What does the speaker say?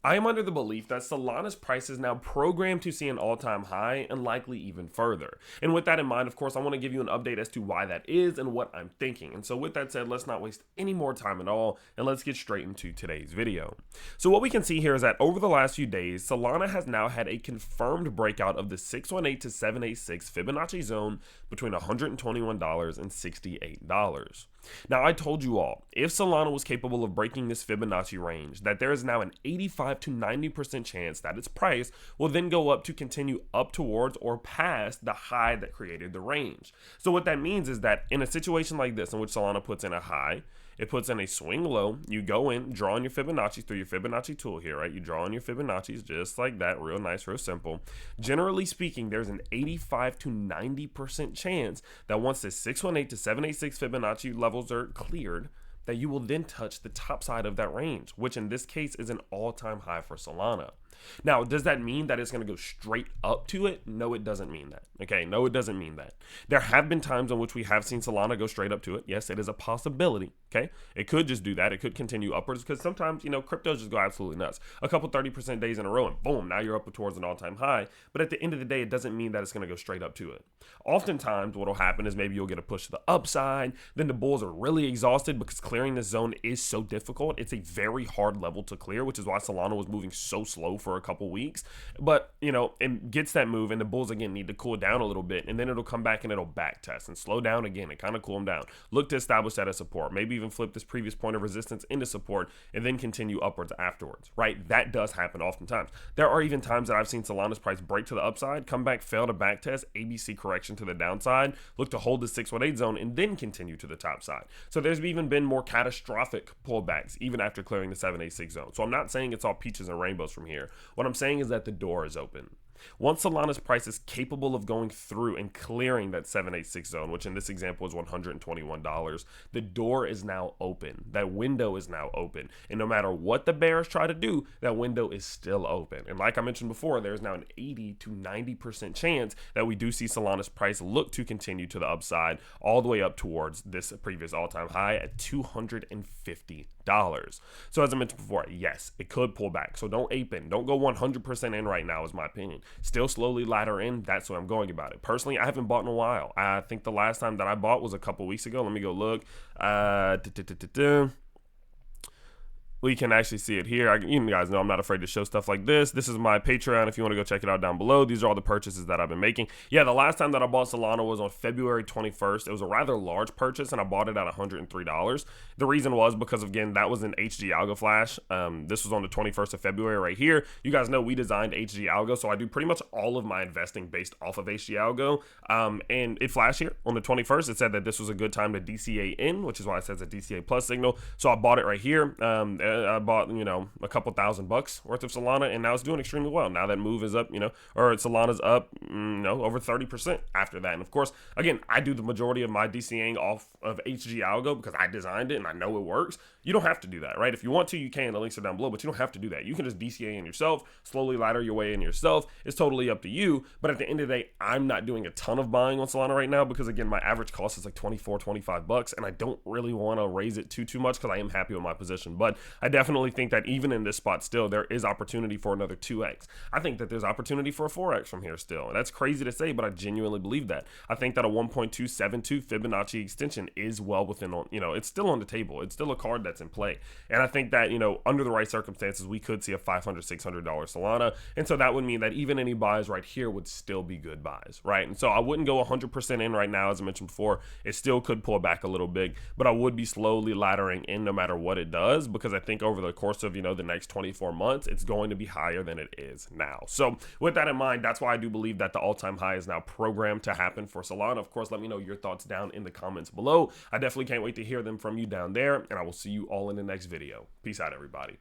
I am under the belief that Solana's price is now programmed to see an all-time high and likely even further. And with that in mind, of course, I want to give you an update as to why that is and what I'm thinking. And so with that said, let's not waste any more time at all and let's get straight into today's video. So what we can see here is that over the last few days, Solana has now had a confirmed breakout of the 618 to 786 Fibonacci zone between $121 and $68. Now, I told you all, if Solana was capable of breaking this Fibonacci range, that there is now an 85 to 90% chance that its price will then go up to continue up towards or past the high that created the range. So what that means is that in a situation like this, in which Solana puts in a high, it puts in a swing low, you go in, draw on your Fibonacci through your Fibonacci tool here, right? You draw on your Fibonacci's just like that, real nice, real simple. Generally speaking, there's an 85 to 90% chance that once the 618 to 786 Fibonacci levels are cleared, that you will then touch the top side of that range, which in this case is an all-time high for Solana. Now, does that mean that it's going to go straight up to it? No, it doesn't mean that. Okay, no, it doesn't mean that. There have been times in which we have seen Solana go straight up to it. Yes, it is a possibility. Okay, it could just do that. It could continue upwards because sometimes, cryptos just go absolutely nuts. A couple 30% days in a row and boom, now you're up towards an all-time high. But at the end of the day, it doesn't mean that it's going to go straight up to it. Oftentimes, what will happen is maybe you'll get a push to the upside. Then the bulls are really exhausted because clearing this zone is so difficult. It's a very hard level to clear, which is why Solana was moving so slow for a couple weeks. But, it gets that move and the bulls again need to cool down a little bit, and then it'll come back and it'll back test and slow down again and kind of cool them down. Look to establish that as support. Maybe even flip this previous point of resistance into support and then continue upwards afterwards, right? That does happen oftentimes. There are even times that I've seen Solana's price break to the upside, come back, fail to back test, ABC correction to the downside, look to hold the 618 zone and then continue to the top side. So there's even been more catastrophic pullbacks even after clearing the 786 zone. So I'm not saying it's all peaches and rainbows from here. What I'm saying is that the door is open. Once Solana's price is capable of going through and clearing that 786 zone, which in this example is $121, the door is now open. That window is now open. And no matter what the bears try to do, that window is still open. And like I mentioned before, there's now an 80 to 90% chance that we do see Solana's price look to continue to the upside all the way up towards this previous all-time high at $250. So as I mentioned before, yes, it could pull back. So don't ape in. Don't go 100% in right now is my opinion. Still slowly ladder in. That's what I'm going about it. Personally, I haven't bought in a while. I think the last time that I bought was a couple weeks ago. Let me go look. We can actually see it here. You guys know I'm not afraid to show stuff like this. This is my Patreon if you want to go check it out down below. These are all the purchases that I've been making. Yeah, the last time that I bought Solana was on February 21st. It was a rather large purchase, and I bought it at $103. The reason was because, again, that was an HG Algo Flash. This was on the 21st of February right here. You guys know we designed HG Algo, so I do pretty much all of my investing based off of HG Algo. And it flashed here on the 21st. It said that this was a good time to DCA in, which is why it says a DCA plus signal. So I bought it right here. I bought, a couple $1,000 worth of Solana, and now it's doing extremely well. Now that move is up, or Solana's up, over 30% after that. And of course, again, I do the majority of my DCAing off of HG Algo because I designed it and I know it works. You don't have to do that, right? If you want to, you can. The links are down below, but you don't have to do that. You can just DCA in yourself, slowly ladder your way in yourself. It's totally up to you. But at the end of the day, I'm not doing a ton of buying on Solana right now because, again, my average cost is like $24-25, and I don't really want to raise it too much because I am happy with my position. But I definitely think that even in this spot still, there is opportunity for another 2x. I think that there's opportunity for a 4x from here still. And that's crazy to say, but I genuinely believe that. I think that a 1.272 Fibonacci extension is well within, it's still on the table. It's still a card that's in play. And I think that, under the right circumstances, we could see a $500-600 Solana. And so that would mean that even any buys right here would still be good buys, right? And so I wouldn't go 100% in right now, as I mentioned before. It still could pull back a little bit, but I would be slowly laddering in no matter what it does, because I think over the course of, the next 24 months, it's going to be higher than it is now. So with that in mind, that's why I do believe that the all-time high is now programmed to happen for Solana. Of course, let me know your thoughts down in the comments below. I definitely can't wait to hear them from you down there, and I will see you all in the next video. Peace out, everybody.